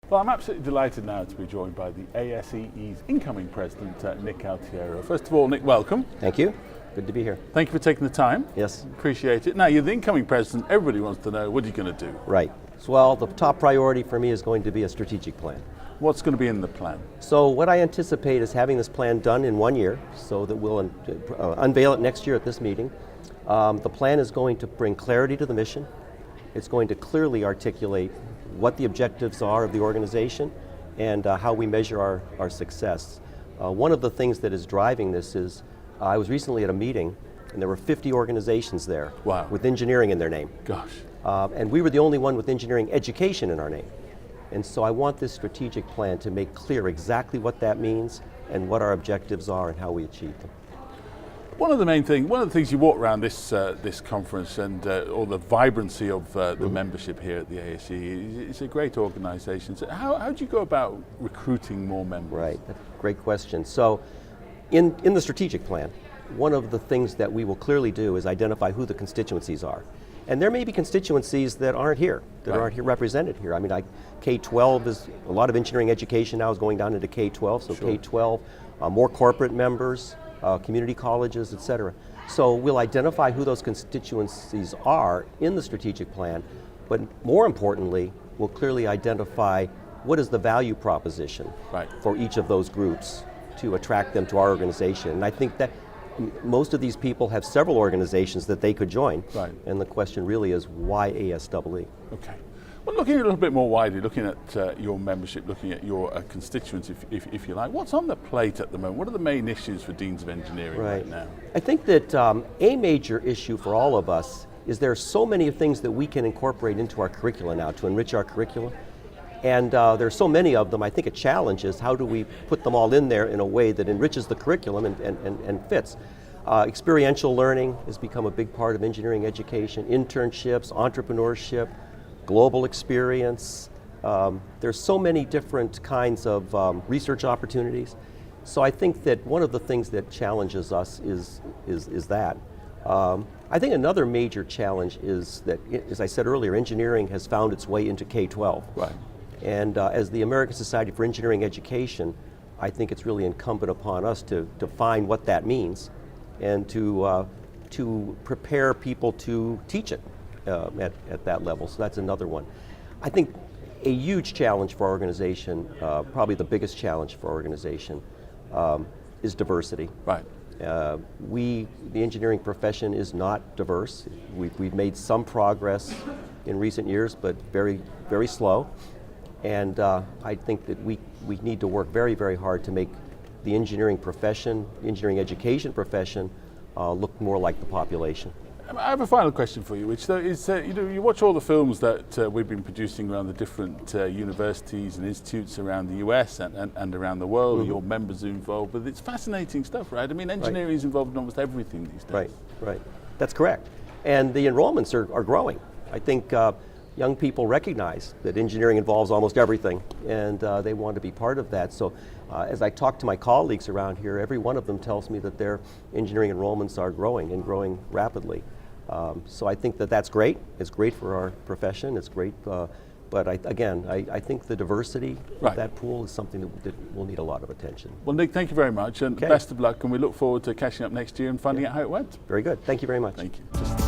Well, I'm absolutely delighted now to be joined by the ASEE's incoming president, Nick Altiero. First of all, Nick, welcome. Thank you. Good to be here. Thank you for taking the time. Yes. Appreciate it. Now, you're the incoming president. Everybody wants to know, what are you going to do? Right. Well, the top priority for me is going to be a strategic plan. What's going to be in the plan? So what I anticipate is having this plan done in 1 year, so that we'll unveil it next year at this meeting. The plan is going to bring clarity to the mission. It's going to clearly articulate what the objectives are of the organization and how we measure our success. One of the things that is driving this is, I was recently at a meeting and there were 50 organizations there. Wow. With engineering in their name. Gosh. And we were the only one with engineering education in our name. And so I want this strategic plan to make clear exactly what that means and what our objectives are and how we achieve them. One of the things you walk around this conference and all the vibrancy of the membership here at the ASEE, it's a great organization. So how do you go about recruiting more members? Right, great question. So in the strategic plan, one of the things that we will clearly do is identify who the constituencies are. And there may be constituencies that aren't here, aren't here represented here. I mean, K-12 is, a lot of engineering education now is going down into K-12, so sure. K-12, more corporate members, community colleges, et cetera. So we'll identify who those constituencies are in the strategic plan, but more importantly, we'll clearly identify what is the value proposition for each of those groups to attract them to our organization. And I think that most of these people have several organizations that they could join. Right. And the question really is, why ASEE? Okay. Well, looking a little bit more widely, looking at your membership, looking at your constituents, if you like, what's on the plate at the moment? What are the main issues for Deans of Engineering right now? I think that a major issue for all of us is there are so many things that we can incorporate into our curricula now to enrich our curricula. And there are so many of them. I think a challenge is how do we put them all in there in a way that enriches the curriculum and fits. Experiential learning has become a big part of engineering education, internships, entrepreneurship, global experience. There's so many different kinds of research opportunities. So I think that one of the things that challenges us is that. I think another major challenge is that, as I said earlier, engineering has found its way into K-12. Right. And as the American Society for Engineering Education, I think it's really incumbent upon us to define what that means and to prepare people to teach it at that level. So that's another one. I think a huge challenge for our organization, probably the biggest challenge for our organization, is diversity. Right. The engineering profession is not diverse. We've made some progress in recent years, but very, very slow. And I think that we need to work very, very hard to make the engineering profession, engineering education profession, look more like the population. I have a final question for you, which is, you watch all the films that we've been producing around the different universities and institutes around the US and around the world. Your members are involved, but it's fascinating stuff, right? I mean, engineering is involved in almost everything these days. Right. That's correct. And the enrollments are growing. I think young people recognize that engineering involves almost everything, and they want to be part of that. So as I talk to my colleagues around here, every one of them tells me that their engineering enrollments are growing and growing rapidly. So I think that that's great. It's great for our profession. It's great, but I think the diversity of that pool is something that will need a lot of attention. Well, Nick, thank you very much, and best of luck, and we look forward to catching up next year and finding out how it went. Very good. Thank you very much. Thank you.